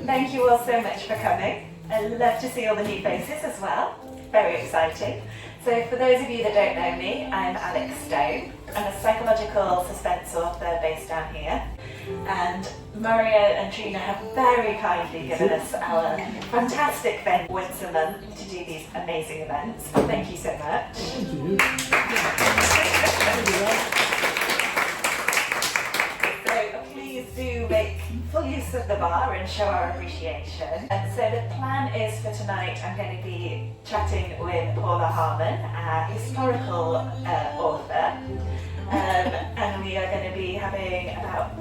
Thank you all so much for coming. I love to see all the new faces as well. Very exciting. So for those of you that don't know me, I'm Alex Stone. I'm a psychological suspense author based down here. And Mario and Trina have very kindly given us our fantastic venue once a month to do these amazing events. Thank you so much. Thank you. So please do make full use of the bar and show our appreciation. And so the plan is for tonight, I'm going to be chatting with Paula Harmon, a historical author. And we are going to be having about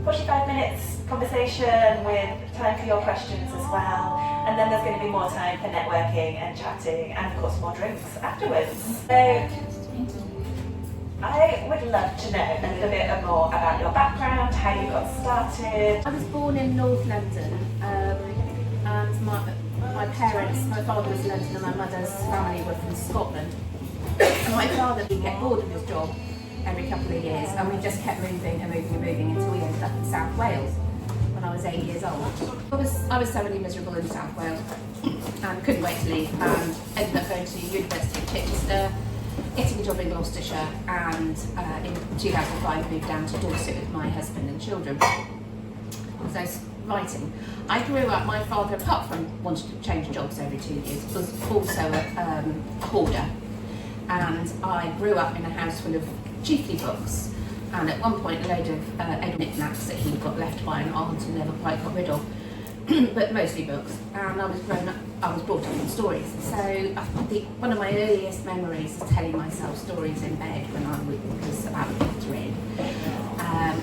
45 minutes conversation with time for your questions as well. And then there's going to be more time for networking and chatting and of course more drinks afterwards. So I would love to know a little bit more about your background, how you got started. I was born in North London and my parents, my father was London and my mother's family were from Scotland. And my father would get bored of his job every couple of years and we just kept moving and moving and moving until we ended up in South Wales when I was 8 years old. I was thoroughly miserable in South Wales and couldn't wait to leave and ended up going to University of Chichester, getting a job in Gloucestershire and in 2005 moved down to Dorset with my husband and children. So writing. I grew up, my father, apart from wanting to change jobs every 2 years, was also a hoarder. And I grew up in a house full of chiefly books. And at one point a load of knickknacks that he got left by an aunt and never quite got rid of. But mostly books. And I was brought up in stories. So I think one of my earliest memories is telling myself stories in bed when I was about 3.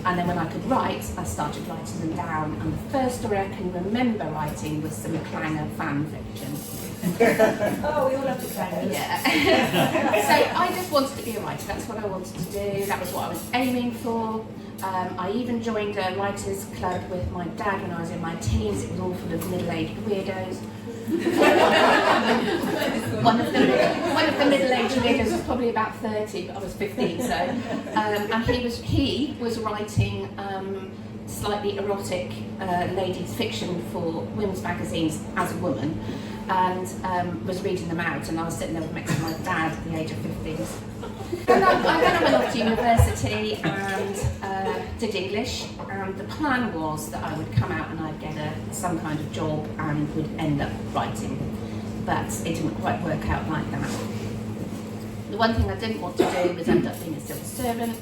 And then when I could write, I started writing them down. And the first story I can remember writing was some Clanger fan fiction. Oh, we all love the Clangers. Yeah. So I just wanted to be a writer. That's what I wanted to do. That was what I was aiming for. I even joined a writers' club with my dad when I was in my teens. It was all full of middle-aged weirdos. one of the middle-aged weirdos was probably about 30, but I was 15. So, and he was writing slightly erotic ladies' fiction for women's magazines as a woman, and was reading them out. And I was sitting there next to my dad at the age of 15. Then I went off to university and did English, and the plan was that I would come out and I'd get some kind of job and would end up writing, but it didn't quite work out like that. The one thing I didn't want to do was end up being a civil servant.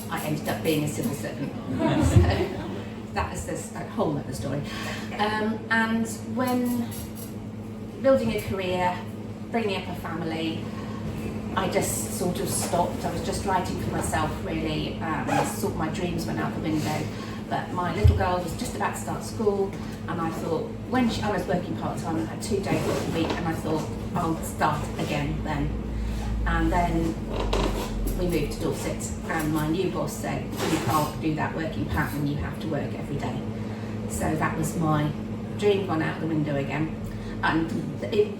I ended up being a civil servant. So that is a whole other story. And when building a career, bringing up a family, I just sort of stopped. I was just writing for myself, really. Sort of my dreams went out the window. But my little girl was just about to start school, and I thought, I was working part-time, I had 2 days a week, and I thought, I'll start again then. And then we moved to Dorset, and my new boss said, you can't do that working pattern, you have to work every day. So that was my dream gone out the window again. And it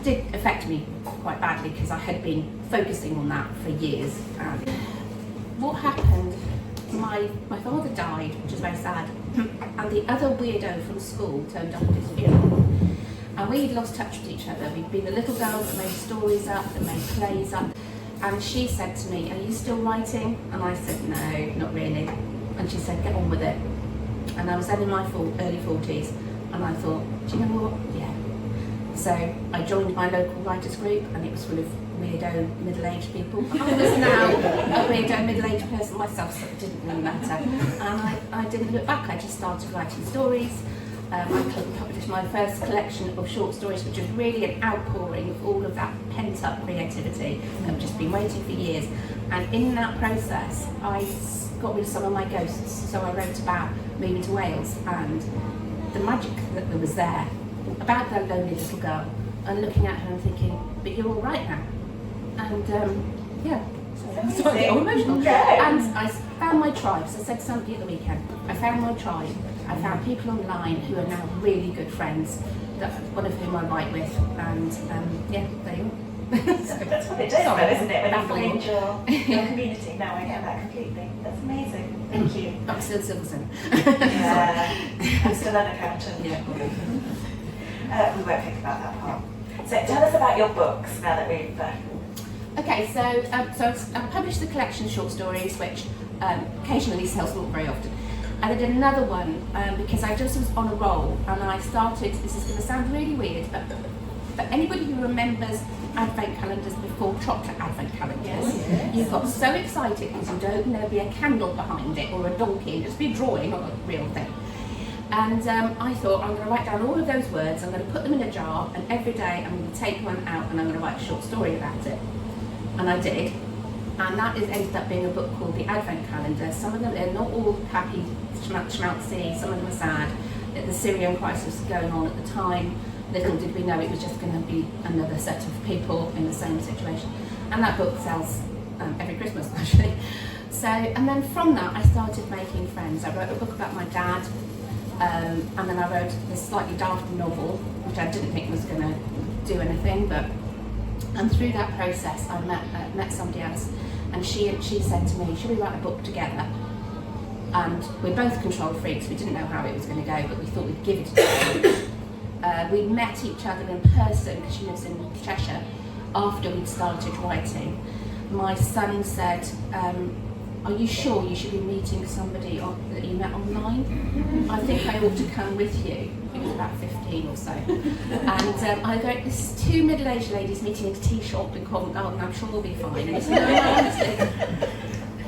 did affect me quite badly because I had been focusing on that for years. And what happened, my father died, which is very sad, and the other weirdo from school turned up at his funeral. And we'd lost touch with each other. We'd been the little girls that made stories up, that made plays up. And she said to me, are you still writing? And I said, no, not really. And she said, get on with it. And I was then in my early 40s, and I thought, do you know what? Yeah. So I joined my local writers group, and it was full of weirdo middle-aged people. I was now a weirdo middle-aged person myself, so it didn't really matter. And I didn't look back. I just started writing stories. I published my first collection of short stories, which was really an outpouring of all of that pent-up creativity that I've just been waiting for years. And in that process, I got rid of some of my ghosts. So I wrote about moving to Wales and the magic that was there, about that lonely little girl, and looking at her and thinking, but you're all right now. And yeah, so I started to get all emotional. And I found my tribe. So I said to somebody at the weekend, I found my tribe. I found people online who are now really good friends, one of whom I write with, and yeah, there you are. That's what it does, though, isn't it? When you Baffling. find your community. No, I get that completely. That's amazing. Thank you. I'm still citizen. Yeah, I'm still an accountant. Yeah. We won't think about that part. So tell us about your books now that we've... Okay, so I published the collection of short stories, which occasionally sells, not very often. And I did another one because I just was on a roll, and I started, this is going to sound really weird, but for anybody who remembers advent calendars before chocolate advent calendars, you got so excited because you don't know be a candle behind it or a donkey, and just be a drawing, not a real thing. And I thought, I'm going to write down all of those words, I'm going to put them in a jar, and every day I'm going to take one out and I'm going to write a short story about it. And I did. And that ended up being a book called The Advent Calendar. Some of them are not all happy, schmaltzy, some of them are sad. The Syrian crisis was going on at the time. Little did we know it was just going to be another set of people in the same situation. And that book sells every Christmas, actually. So, and then from that, I started making friends. I wrote a book about my dad, and then I wrote this slightly daft novel, which I didn't think was going to do anything, and through that process, I met somebody else, and she said to me, should we write a book together? And we're both control freaks, we didn't know how it was going to go, but we thought we'd give it a go. We met each other in person, because she lives in Cheshire, after we'd started writing. My son said, are you sure you should be meeting somebody that you met online? I think I ought to come with you. He was about 15 or so. And I go, there's two middle-aged ladies meeting at a tea shop in Covent Garden, I'm sure we'll be fine. And he said, no, honestly.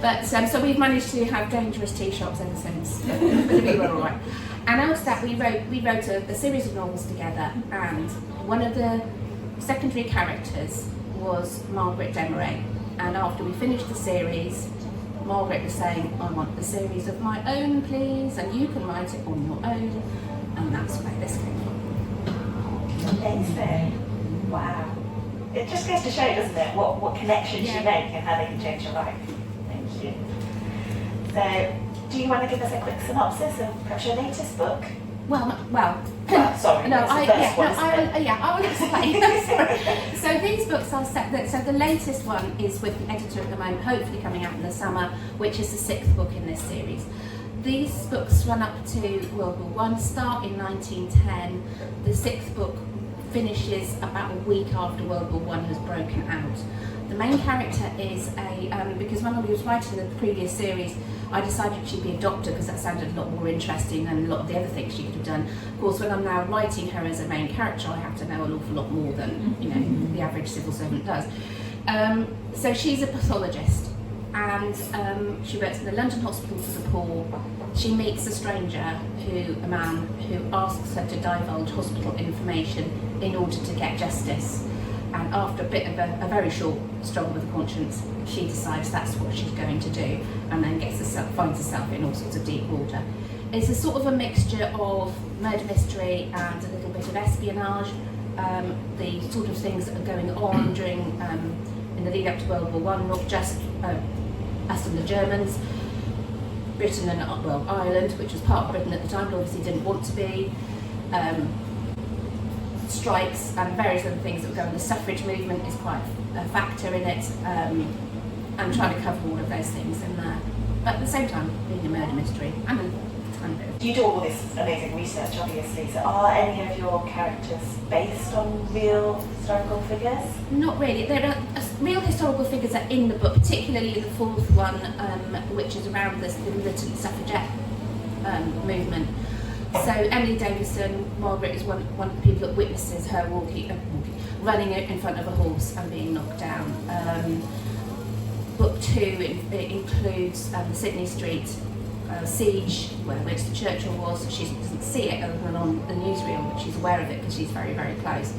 But so we've managed to have dangerous tea shops ever since. But we were all right. And out of that, we wrote a series of novels together, and one of the secondary characters was Margaret Demeray. And after we finished the series, Margaret was saying, I want the series of my own, please, and you can write it on your own. And that's where this came from. Amazing. Wow. It just goes to show, doesn't it, what connections you make and how they can change your life. Thank you. So, do you want to give us a quick synopsis of perhaps your latest book? Well, sorry, no, I will explain. So these books are set. So the latest one is with the editor at the moment, hopefully coming out in the summer, which is the 6th book in this series. These books run up to World War I, start in 1910. The 6th book finishes about a week after World War I has broken out. The main character is because when I was writing the previous series, I decided she'd be a doctor because that sounded a lot more interesting than a lot of the other things she could have done. Of course, when I'm now writing her as a main character, I have to know an awful lot more than the average civil servant does. So she's a pathologist, and she works in the London Hospital for the Poor. She meets a stranger, a man who asks her to divulge hospital information in order to get justice. And after a bit of a very short struggle with conscience, she decides that's what she's going to do, and then finds herself in all sorts of deep water. It's a sort of a mixture of murder mystery and a little bit of espionage, the sort of things that are going on during in the lead up to World War I, not just us and the Germans, Britain and Ireland, which was part of Britain at the time, but obviously didn't want to be. Strikes and various other things that were going on. The suffrage movement is quite a factor in it, and trying to cover all of those things in there. But at the same time, being a murder mystery and a tiny bit of... You do all this amazing research, obviously, so are any of your characters based on real historical figures? Not really. There are real historical figures are in the book, particularly in the 4th one, which is around the militant suffragette movement. So Emily Davison, Margaret, is one of the people that witnesses her running in front of a horse and being knocked down. Book 2 includes the Sydney Street siege, which the Churchill was. She doesn't see it other than on the newsreel, but she's aware of it because she's very, very close.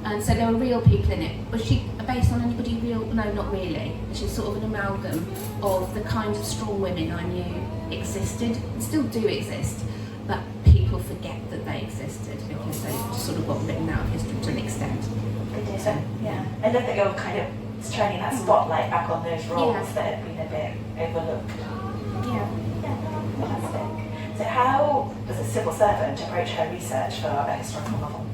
And so there were real people in it. Was she based on anybody real? No, not really. She's sort of an amalgam of the kinds of strong women I knew existed, and still do exist, but people forget that they existed because they sort of got written out of history to an extent. They did, yeah. I love that you're kind of shining that spotlight back on those roles that had been a bit overlooked. Yeah. Fantastic. So how does a civil servant approach her research for a historical novel?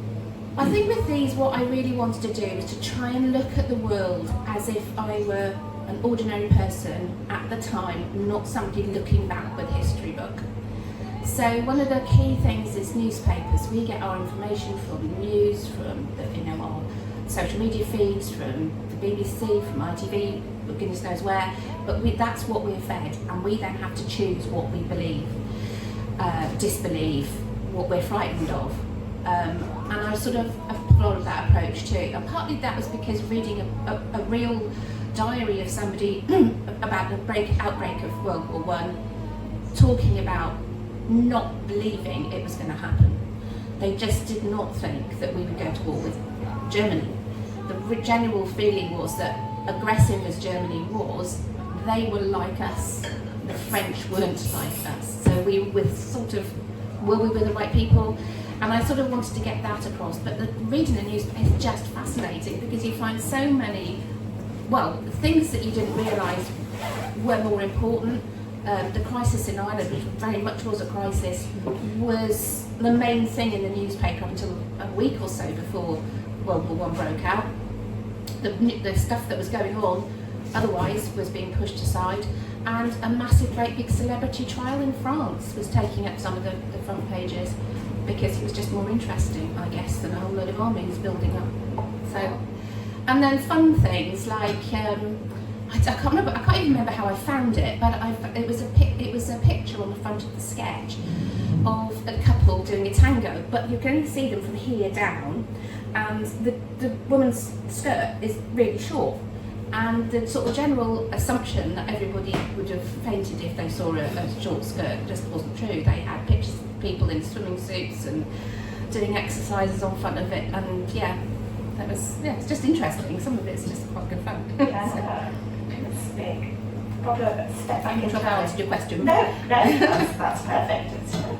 I think with these, what I really wanted to do was to try and look at the world as if I were an ordinary person at the time, not somebody looking back with a history book. So one of the key things is newspapers. We get our information from the news, from our social media feeds, from the BBC, from ITV, goodness knows where. But that's what we're fed, and we then have to choose what we believe, disbelieve, what we're frightened of. And I sort of followed that approach too. And partly that was because reading a real diary of somebody about the outbreak of World War I, talking about not believing it was going to happen. They just did not think that we would go to war with Germany. The general feeling was that, aggressive as Germany was, they were like us. The French weren't like us. So we were were we with the right people? And I sort of wanted to get that across. But reading the news is just fascinating, because you find so many, things that you didn't realise were more important. The crisis in Ireland, which very much was a crisis, was the main thing in the newspaper up until a week or so before World War I broke out. The stuff that was going on otherwise was being pushed aside, and a massive, great big celebrity trial in France was taking up some of the front pages because it was just more interesting, I guess, than a whole load of armies building up. So, and then fun things like I can't even remember how I found it, but it was a picture on the front of the sketch of a couple doing a tango, but you can only see them from here down, and the woman's skirt is really short, and the sort of general assumption that everybody would have fainted if they saw a short skirt just wasn't true. They had pictures of people in swimming suits and doing exercises on front of it, and it's just interesting. Some of it's just quite good fun. Yeah. It's big. Proper step back in time. I answered your question. No, that's perfect. It's true.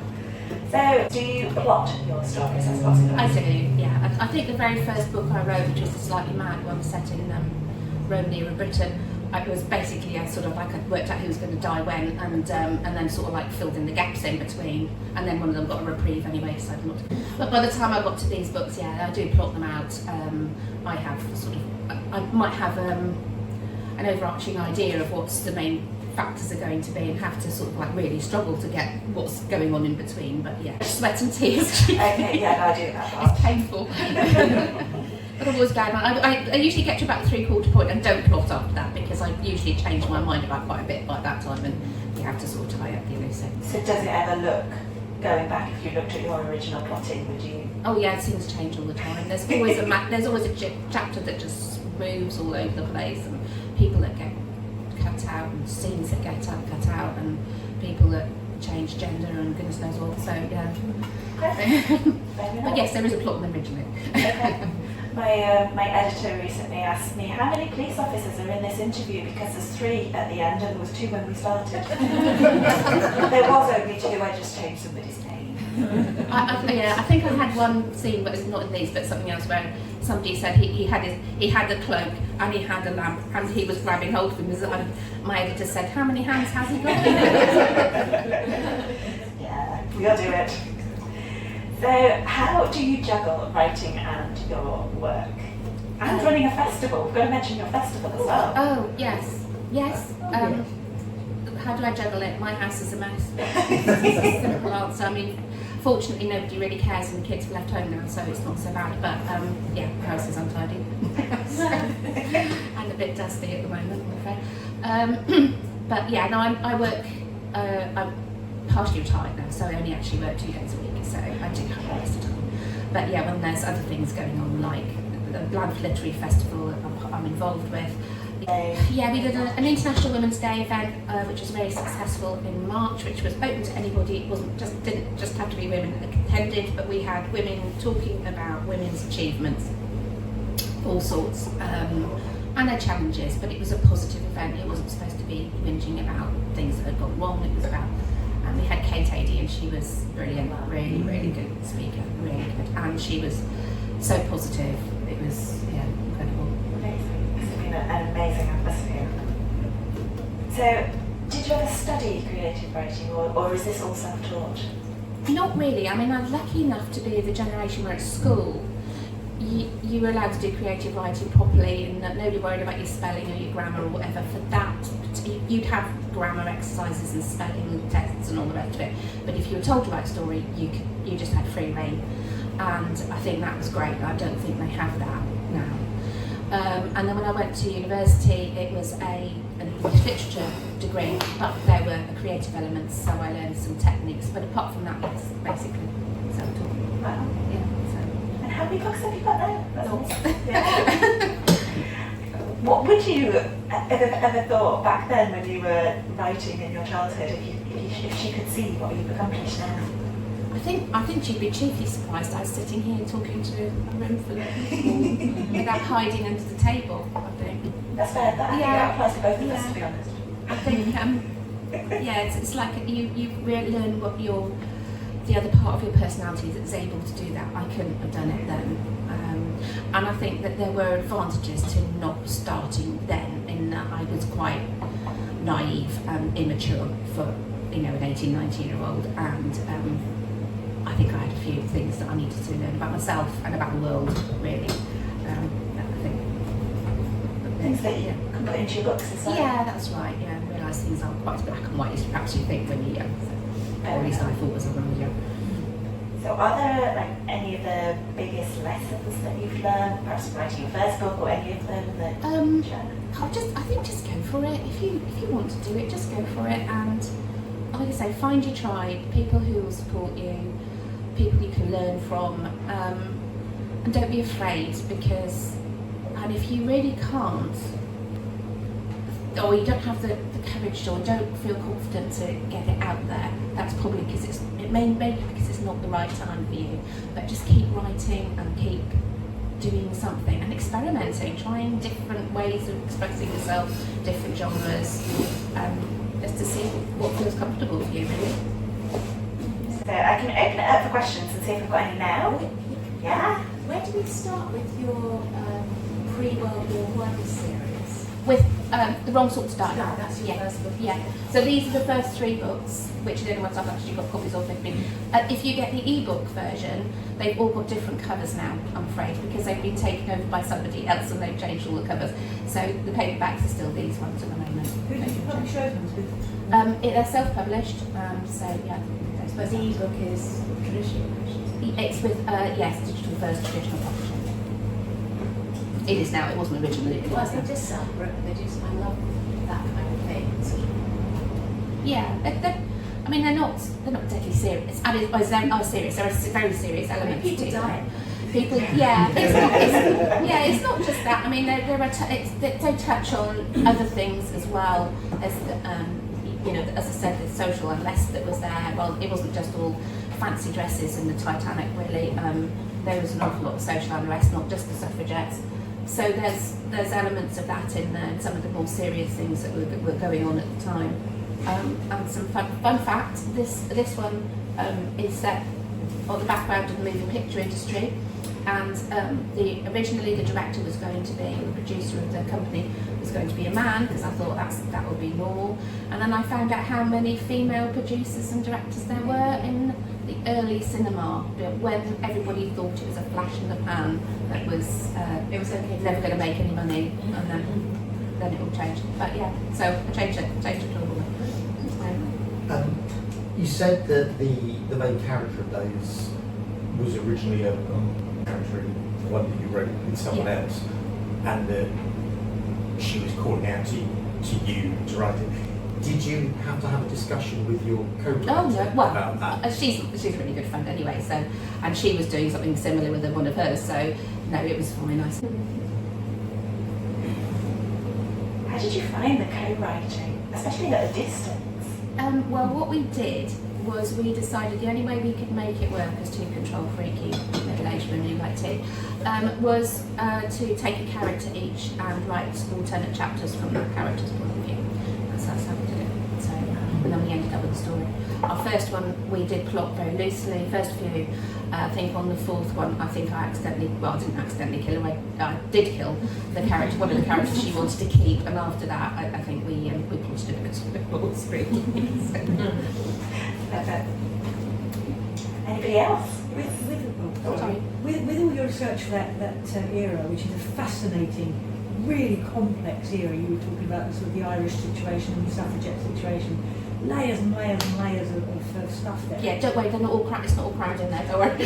So, do you plot your stories as possible? I do, yeah. I think the very first book I wrote, which was a slightly mad one set in Rome near Britain, it was basically I worked out who was going to die when, and then sort of like filled in the gaps in between, and then one of them got a reprieve anyway, decided not to. But by the time I got to these books, yeah, I do plot them out. I might have an overarching idea of what's the main factors are going to be, and have to sort of like really struggle to get what's going on in between. But yeah, sweat and tears. Okay, yeah, I do that part. It's painful. But I'm always glad. I usually get to about the 3/4 point and don't plot after that, because I usually change my mind about quite a bit by that time, and you have to sort of tie up the loose ends. So does it ever look, going back, if you looked at your original plotting, would you? Oh yeah, things change all the time. There's always a chapter that just moves all over the place, and people that get cut out, and scenes that get cut out, and people that change gender and goodness knows what. So yeah. But yes, there is a plot originally. Okay. My editor recently asked me how many police officers are in this interview, because there's 3 at the end and there was 2 when we started. There was only 2. I just changed somebody's name. I think I had one scene, but it's not in these, but something else, where somebody said he had a cloak and he had a lamp and he was grabbing hold of him. And my editor said, "How many hands has he got?" Yeah, we'll do it. So, how do you juggle writing and your work? And running a festival. We've got to mention your festival as well. Oh, yes. How do I juggle it? My house is a mess. Simple answer. I mean, fortunately nobody really cares and the kids have left home now, so it's not so bad. But the house is untidy. And a bit dusty at the moment, I'm afraid. But yeah, no, I work, I'm partially retired now, so I only actually work 2 days a week, so I do have the rest of the time. But yeah, when there's other things going on, like the Blandford Literary Festival I'm involved with. Yeah, we did an International Women's Day event, which was very successful in March, which was open to anybody. It didn't just have to be women that attended, but we had women talking about women's achievements, all sorts, and their challenges. But it was a positive event. It wasn't supposed to be whinging about things that had gone wrong. It was about, and we had Kate Adie, and she was brilliant, really, really good speaker, really good, and she was so positive. It was incredible. An amazing atmosphere. So, did you ever study creative writing, or is this all self-taught? Not really. I mean, I'm lucky enough to be the generation where at school you were allowed to do creative writing properly, and that nobody worried about your spelling or your grammar or whatever. For that, you'd have grammar exercises and spelling tests and all the rest of it. But if you were told to write a story, you just had free rein, and I think that was great. I don't think they have that now. And then when I went to university, it was an English literature degree, but there were creative elements, so I learned some techniques. But apart from that, yes, basically. So, Wow. yeah. And how many books have you got now? Yeah. What would you ever thought back then when you were writing in your childhood, if she could see what you've accomplished now? I think she'd be chiefly surprised I was sitting here talking to a room full of people without hiding under the table, I think. That's fair. I think that applies to both of us, to be honest. I think, it's like you really learn what the other part of your personality that's able to do that. I couldn't have done it then. And I think that there were advantages to not starting then, in that I was quite naive and immature for an 18, 19-year-old, and I think I had a few things that I needed to learn about myself and about the world, really. I think. Things that you can put into your books as well. Yeah, that's right. Yeah, realise things aren't quite as black and white as perhaps you think when you're young. So, or at least I thought as when I was young. So are there any of the biggest lessons that you've learned, perhaps writing your first book, or any of them that I think just go for it. If you want to do it, just go for it. And like I say, find your tribe, people who will support you, people you can learn from, and don't be afraid, and if you really can't, or you don't have the courage, or don't feel confident to get it out there, that's probably because it may be because it's not the right time for you. But just keep writing and keep doing something and experimenting, trying different ways of expressing yourself, different genres, just to see what feels comfortable for you, really. So I can open it up for questions and see if we've got any now. Yeah. Where do we start with your pre-World War I series? With The Wrong Sort to Die. No, that's your first book. Yeah. So these are the first 3 books, which are the only ones I've actually got copies of with me. If you get the e-book version, they've all got different covers now, I'm afraid, because they've been taken over by somebody else and they've changed all the covers. So the paperbacks are still these ones at the moment. Who did you publish those ones with? They're self-published, so yeah. But the e-book is traditional. It's with, digital first, traditional publishing. It is now, it wasn't originally. Well, they just separate, I love that kind of thing. Sort of. Yeah, they're not deadly serious. I mean, they're serious. There are very serious elements to people die. People, it's not just that. I mean, they touch on other things as well as as I said, the social unrest that was there. Well, it wasn't just all fancy dresses in the Titanic, really. There was an awful lot of social unrest, not just the suffragettes. So there's elements of that in there, and some of the more serious things that were going on at the time. And some fun fact: this one is set on the background of the moving picture industry, and originally the director was going to be, the producer of the company was going to be a man, because I thought that would be normal. And then I found out how many female producers and directors there were in the early cinema, when everybody thought it was a flash in the pan that was It was okay. never going to make any money, and then it all changed. But yeah, so I changed it all. You said that the main character of those was originally a character in the one that you wrote with someone else, and that she was calling out to you to write it. Did you have to have a discussion with your co-writer about that? She's a really good friend anyway, so, and she was doing something similar with one of hers, so no, it was fine. How did you find the co-writing, especially at a distance? Well, what we did was we decided the only way we could make it work as two control freaky middle-aged women who like tea was to take a character each and write alternate chapters from that character's point of view. That's how we did it. So, and then we ended up with the story. Our first one we did plot very loosely. First few, I think on the 4th one, I think I didn't accidentally kill her. I did kill the character, one of the characters she wanted to keep, and after that, I think we plotted a bit more screen. Anybody else? With all your research for that era, which is a fascinating, really complex era. You were talking about the sort of the Irish situation and the suffragette situation. Layers and layers and layers of stuff there. Yeah, don't worry, they're not all it's not all crammed in there, don't worry.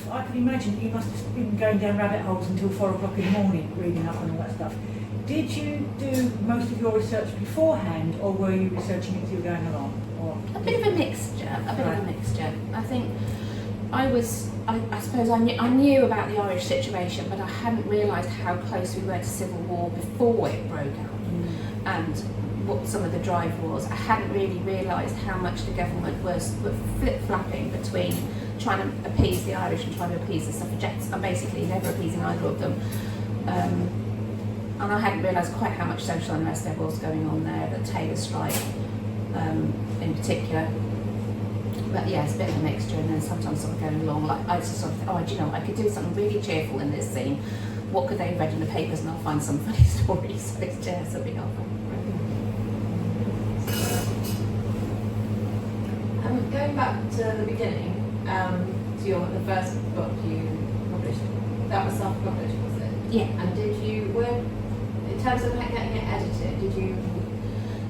I could imagine that you must have been going down rabbit holes until 4 o'clock in the morning reading up on all that stuff. Did you do most of your research beforehand, or were you researching it as you were going along? Or? A bit of a mixture, I think I suppose I knew about the Irish situation, but I hadn't realised how close we were to civil war before it broke out, and what some of the drive was. I hadn't really realised how much the government were flip-flapping between trying to appease the Irish and trying to appease the suffragettes, and basically never appeasing either of them. And I hadn't realised quite how much social unrest there was going on there, the Taylor strike in particular. But yeah, it's a bit of a mixture, and then sometimes sort of going along, like I just sort of think, do you know, I could do something really cheerful in this scene. What could they have read in the papers, and I'll find some funny stories. So it's just a bit helpful. Going back to the beginning, to the first book you published, that was self-published, was it? Yeah. And did you, in terms of getting it edited, did you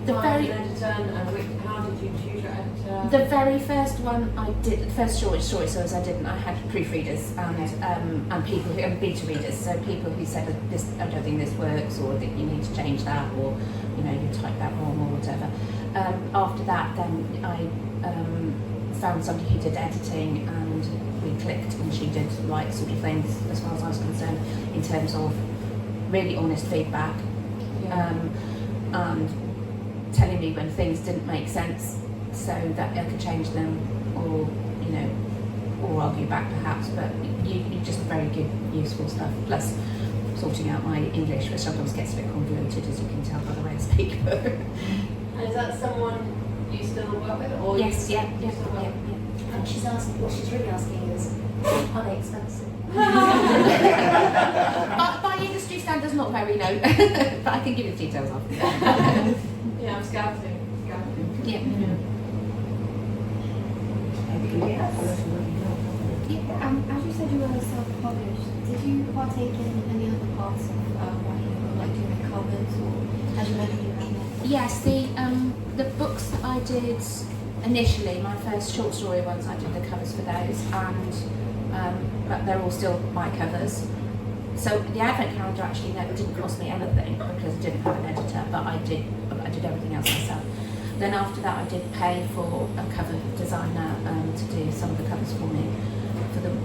find an editor, and how did you choose your editor? The very first one I did, the first short story series I did, I had proofreaders and people who, and beta readers, so people who said this, I don't think this works, or that you need to change that, or you typed that wrong, or whatever. After that, then I found somebody who did editing, and we clicked, and she did the right sort of things as far as I was concerned, in terms of really honest feedback, and telling me when things didn't make sense, so that I could change them, or or argue back perhaps. But you just very good, useful stuff. Plus, sorting out my English, which sometimes gets a bit convoluted, as you can tell by the way I speak. And is that someone you still work with, or yes, yeah. And she's asking, what she's really asking is, are they expensive? By industry standards, not very low, but I can give you the details after. Yeah, I'm scouting. Yeah. As you said you were self-published, did you partake in any other parts of writing, like doing covers, or as you mentioned you had that? Yes, the books that I did initially, my first short story ones, I did the covers for those, and but they're all still my covers. So the advent calendar actually didn't cost me anything because I didn't have an editor, but I did everything else myself. Then after that, I did pay for a cover designer to do some of the covers for me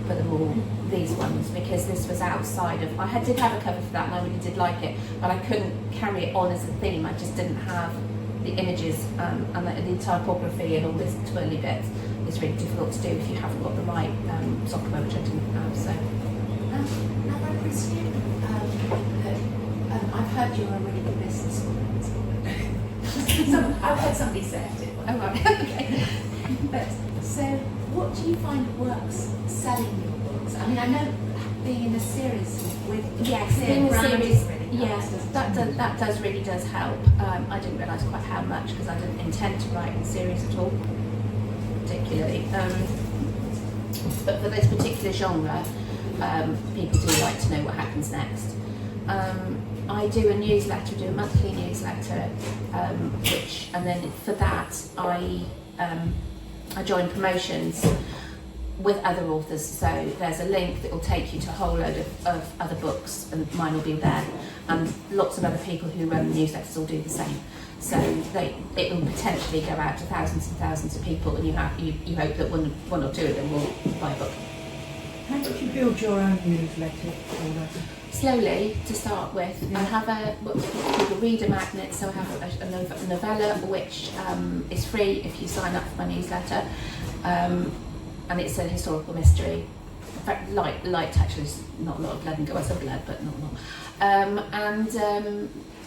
for these ones, because this was outside of. I did have a cover for that, and I really did like it, but I couldn't carry it on as a theme. I just didn't have the images and the typography and all this twirly bits. It's really difficult to do if you haven't got the right software, which I didn't have. So. Now I presume that I've heard you're a really good businesswoman. I've heard somebody say it. Oh right. Okay. But so, what do you find works selling your books? I mean, I know being in a series with being a series, really yes, helps, that really does help. I didn't realise quite how much, because I didn't intend to write in series at all, particularly. But for this particular genre, people do like to know what happens next. I do a newsletter, do a monthly newsletter, and then for that I join promotions with other authors. So there's a link that will take you to a whole load of other books, and mine will be there. And lots of other people who run the newsletters will do the same. So it will potentially go out to thousands and thousands of people, and you hope that one or two of them will buy a book. How did you build your own newsletter? Slowly, to start with. I have what we call a reader magnet, so I have a novella which is free if you sign up for my newsletter, and it's a historical mystery. In fact, light actually, not a lot of blood and gore, some blood, but not a lot.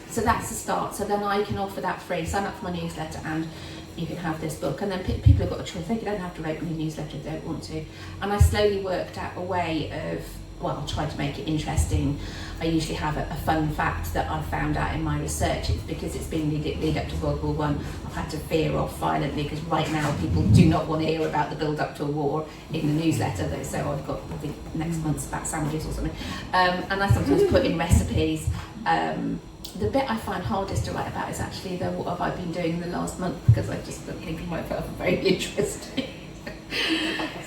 So that's the start. So then I can offer that free. Sign up for my newsletter, and you can have this book. And then people have got a choice. They don't have to write my newsletter if they don't want to. And I slowly worked out a way of well, I'll try to make it interesting. I usually have a fun fact that I've found out in my research. It's because it's been lead up to World War One. I've had to veer off violently because right now people do not want to hear about the build up to a war in the newsletter. So I've got, I think next month's about sandwiches or something, and I sometimes put in recipes. The bit I find hardest to write about is actually what have I been doing the last month, because I just don't think it might be very interesting.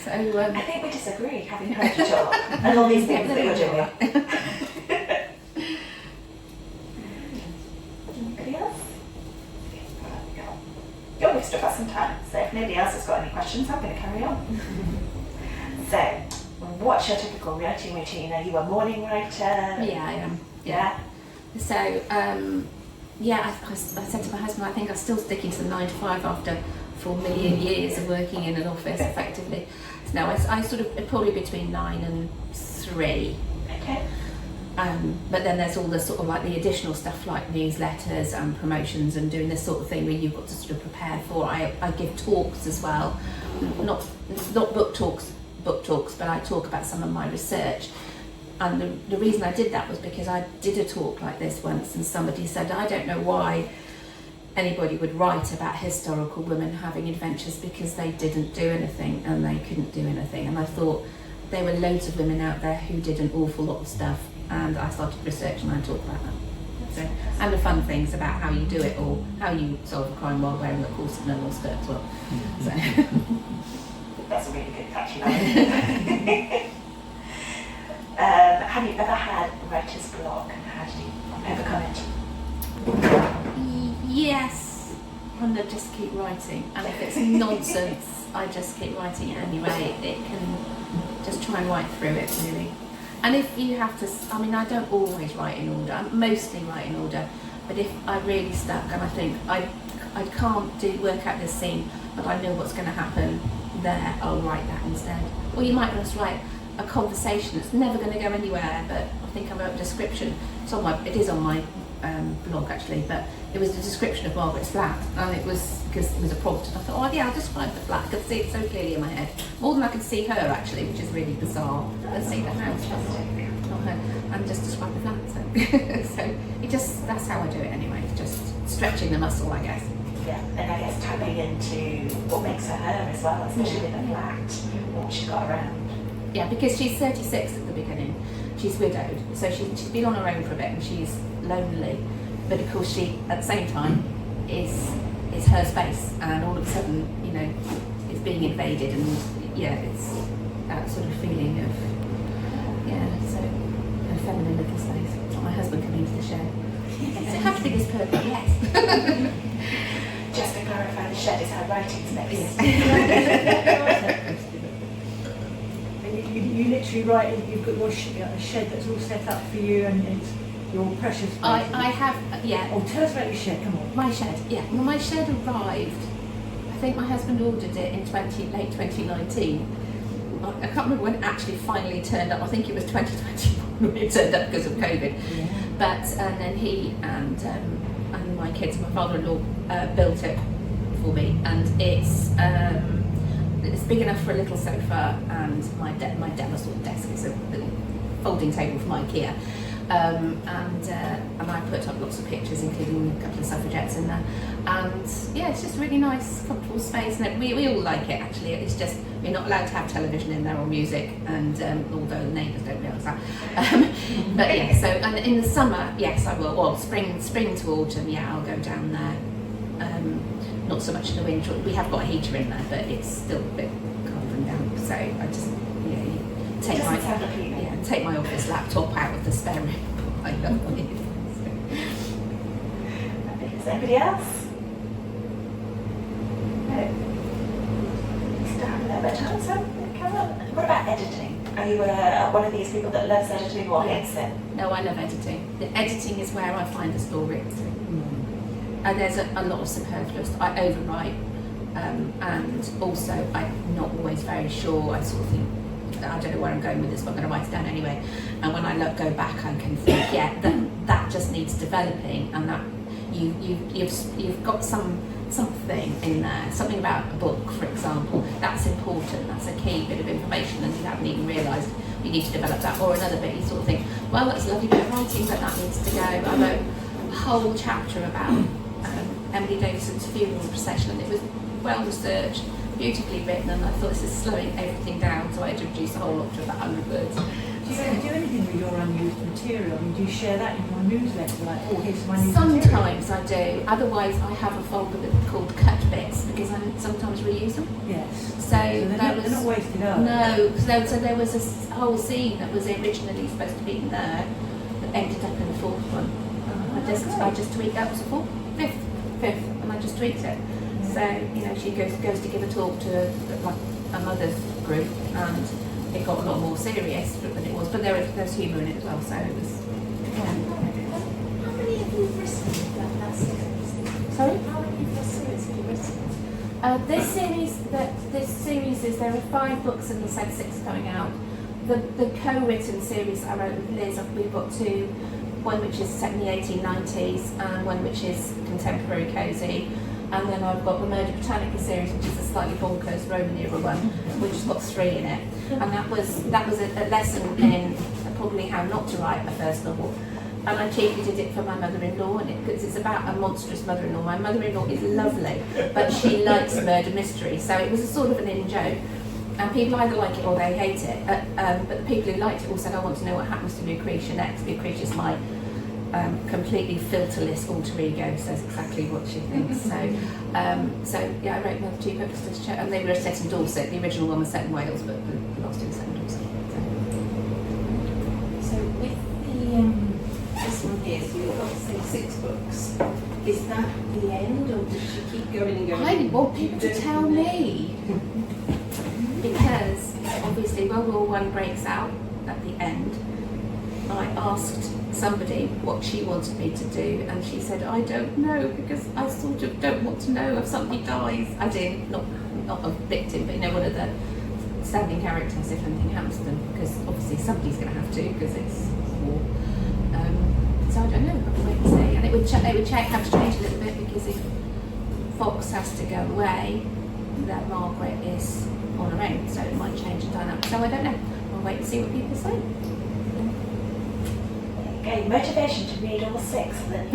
So I think we disagree, having heard you talk and all these things that you're doing. Anybody else? Oh, we've still got some time, so if nobody else has got any questions, I'm going to carry on. So, what's your typical writing routine? Are you a morning writer? Yeah, I am. Yeah. So, I said to my husband, I think I'm still sticking to the 9 to 5 after 4 million years of working in an office effectively. So no, I sort of probably between 9 and 3. Okay. But then there's all the sort of like the additional stuff like newsletters and promotions and doing this sort of thing where you've got to sort of prepare for. I give talks as well, not book talks, but I talk about some of my research. And the reason I did that was because I did a talk like this once and somebody said, I don't know why anybody would write about historical women having adventures, because they didn't do anything and they couldn't do anything. And I thought there were loads of women out there who did an awful lot of stuff, and I started researching and I talked about that. So, and the fun things about how you do it, or how you solve a crime while wearing a corset and a long skirt as well. So. That's a really good catchy line. Have you ever had writer's block, and how did you overcome it? Yes, and I just keep writing, and if it's nonsense, I just keep writing it anyway. It can just try and write through it really. And if you have to, I mean, I don't always write in order. I mostly write in order, but if I really stuck and I think I can't work out this scene, but I know what's going to happen there, I'll write that instead. Or you might just write a conversation that's never going to go anywhere, but I think I wrote a description. It is on my blog actually, but it was a description of Margaret's flat, and it was because it was a prompt, and I thought, oh yeah, I'll describe the flat. I could see it so clearly in my head, more than I could see her actually, which is really bizarre. I could see the house, but not her, and just describe the flat. So, so that's how I do it anyway. It's just stretching the muscle, I guess. Yeah, and I guess tapping into what makes her her as well, especially with the flat, what she got around. Yeah, because she's 36 at the beginning. She's widowed, so she's been on her own for a bit and she's lonely. But of course, she at the same time is her space, and all of a sudden, you know, it's being invaded, and yeah, it's that sort of feeling of so a feminine little space. My husband coming into the shed. Does it have to be this purple? Yes. Just to clarify, the shed is her writing space. You literally write, you've got your a shed that's all set up for you, and it's your precious space. I have, yeah. Oh, tell us about your shed, come on. My shed, yeah. Well, my shed arrived, I think my husband ordered it in late 2019. I can't remember when it actually finally turned up. I think it was 2021 when it turned up because of COVID. Yeah. But and then he and my kids and my father-in-law built it for me, and it's big enough for a little sofa, and my demo sort of desk is a little folding table from IKEA, and I put up lots of pictures, including a couple of suffragettes in there, and yeah, it's just really nice, comfortable space, and we all like it actually. It's just we're not allowed to have television in there or music, and although the neighbours don't realise that, but yeah. So and in the summer, yes, I will. Well, spring to autumn, yeah, I'll go down there. Not so much in the winter. We have got a heater in there, but it's still a bit cold and damp. So I just take my office laptop out of the spare room. I love it. Is anybody else? No. Still have a little bit of time, so come on. What about editing? Are you one of these people that loves editing or hates it? No, I love editing. The editing is where I find the story. And there's a lot of superfluous. I overwrite, and also I'm not always very sure. I sort of think, I don't know where I'm going with this, but I'm going to write it down anyway. And when I go back, I can think, yeah, that just needs developing, and that you've got something in there, something about a book, for example. That's important. That's a key bit of information, and you haven't even realised you need to develop that, or another bit you sort of think, well, that's a lovely bit of writing, but that needs to go. I wrote a whole chapter about Emily Davison's funeral procession, and it was well researched, beautifully written, and I thought this is slowing everything down, so I had to reduce the whole lot to about 100 words. Do you ever do anything with your unused material? I mean, do you share that in your newsletter? Like, oh, here's my unused material. Sometimes I do. Otherwise, I have a folder called cut bits because I sometimes reuse them. Yes. So they're not wasted up. No, so there was a whole scene that was originally supposed to be in there that ended up in the fourth one. I just tweaked that. Was the fourth, fifth, and I just tweaked it. So she goes to give a talk to like a mother's group, and it got a lot more serious than it was. But there's humour in it as well, so it was. How many have you written that series? Sorry. How many series have you written? This series is, there are 5 books and he said 6 coming out. The co-written series I wrote with Liz, we've got 2, one which is set in the 1890s and one which is contemporary cosy. And then I've got the Murder Britannica series, which is a slightly bonkers Roman era one, which has got 3 in it. And that was a lesson in probably how not to write a first novel. And I chiefly did it for my mother-in-law, and because it's about a monstrous mother-in-law. My mother-in-law is lovely, but she likes murder mystery, so it was a sort of an in-joke. And people either like it or they hate it. But the people who liked it all said, I want to know what happens to Lucretia next. Lucretia's my completely filterless alter ego, says exactly what she thinks. So yeah, I wrote another 2 books to show, and they were set in Dorset. The original one was set in Wales, but the last 2 were set in Dorset. So with the this one here, so you've got say 6 books. Is that the end, or does she keep going and going? I want people to tell me, because obviously World War I breaks out at the end. I asked somebody what she wanted me to do, and she said, I don't know, because I sort of don't want to know if somebody dies. As in, not a victim, but one of the standing characters if anything happens to them, because obviously somebody's going to have to, because it's war. So I don't know, I'll wait and see. And it would have to change a little bit, because if Fox has to go away, then Margaret is on her own, so it might change the dynamic. So I don't know. I'll wait and see what people say. Okay, motivation to read all 6 of them.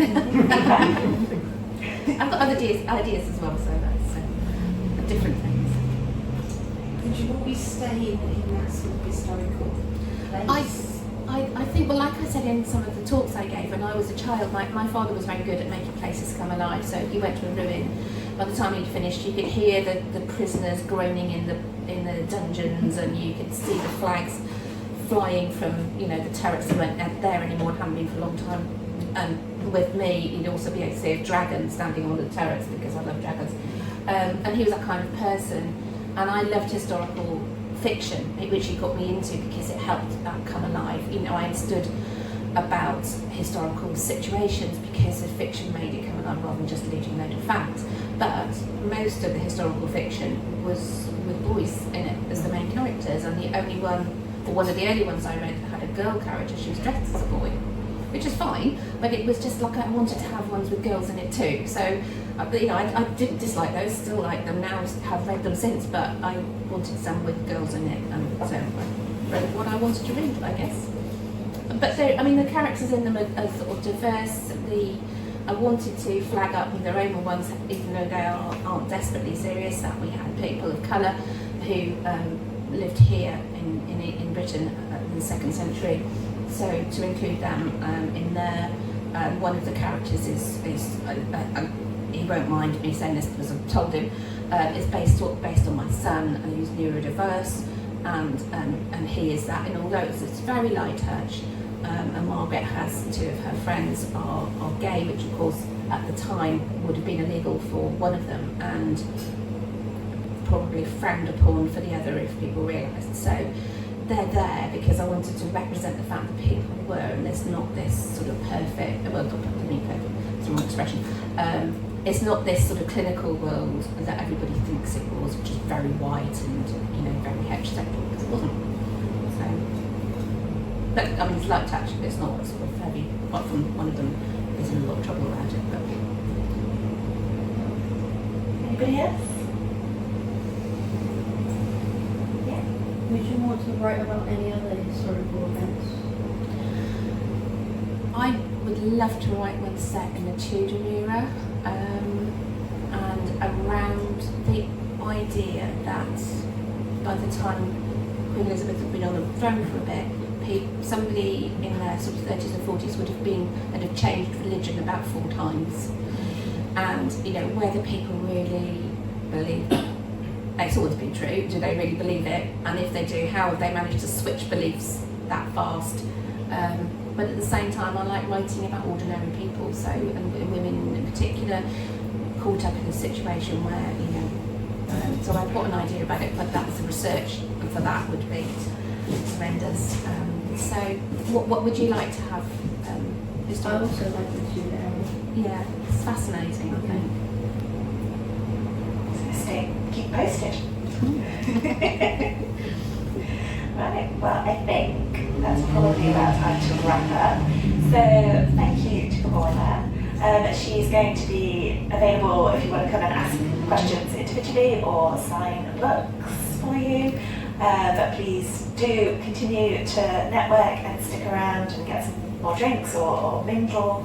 I've got other ideas as well, so that's different things. Would you always stay in that sort of historical place? I think, well, like I said in some of the talks I gave, when I was a child, my father was very good at making places come alive. So if you went to a ruin, by the time he'd finished, you could hear the prisoners groaning in the dungeons, and you could see the flags flying from the turrets that weren't there anymore and hadn't been for a long time. And with me, you'd also be able to see a dragon standing on the turrets, because I love dragons. And he was that kind of person. And I loved historical fiction, which he got me into because it helped that come alive. I understood about historical situations because the fiction made it come alive rather than just leading a load of facts. But most of the historical fiction was with boys in it as the main characters, and the only one, or one of the only ones I read, had a girl character. She was dressed as a boy, which is fine, but it was just like I wanted to have ones with girls in it too. So I didn't dislike those, still like them now, have read them since, but I wanted some with girls in it, and so I read what I wanted to read, I guess. But the characters in them are sort of diverse. I wanted to flag up with the Roman ones, even though they aren't desperately serious, that we had people of colour who lived here in Britain in the 2nd century. So to include them in there, one of the characters is he won't mind me saying this because I've told him, is based on my son, who's neurodiverse, and he is that. And although it's very light touch, and Margaret has 2 of her friends are gay, which of course at the time would have been illegal for one of them, and probably frowned upon for the other if people realised. So they're there because I wanted to represent the fact that people were, and there's not this sort of perfect, well, not perfect, it's the wrong expression, it's not this sort of clinical world that everybody thinks it was, which is very white and very heterosexual, because it wasn't. So, but it's light touch, it's not sort of heavy, apart from one of them is in a lot of trouble around it. But anybody else? Yeah. Would you want to write about any other historical events? I would love to write one set in the Tudor era, and around the idea that by the time Queen Elizabeth had been on the throne for a bit, somebody in their sort of 30s and 40s would have changed religion about 4 times. And, you know, whether people really believe it. It's always been true. Do they really believe it? And if they do, how have they managed to switch beliefs that fast? But at the same time, I like writing about ordinary people, so and women in particular, caught up in a situation where, you know, so I've got an idea about it, but that's the research for that would be tremendous. So what would you like to have? I Historical? also like the Tudor era. Yeah, it's fascinating, I think. Keep posted. Right, well, I think that's probably about time to wrap up. So thank you to Paula. She's going to be available if you want to come and ask questions individually or sign books for you. But please do continue to network and stick around and get some more drinks or mingle.